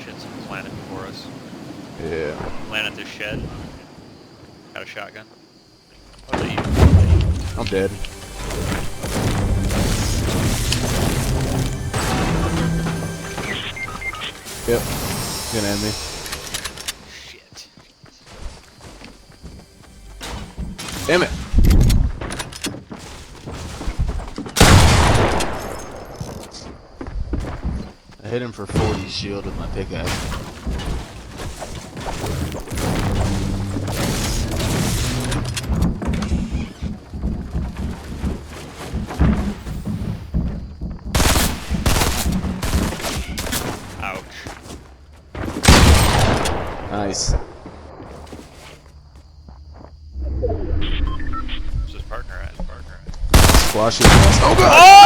shit's planted for us. Yeah. Land at this shed. Got a shotgun. Oh, is that you? I'm dead. Yep. Gonna end me. Shit. Damn it. I hit him for 40 shield with my pickaxe. Ouch. Nice. Where's his partner at? Squash his ass. Oh god! Oh!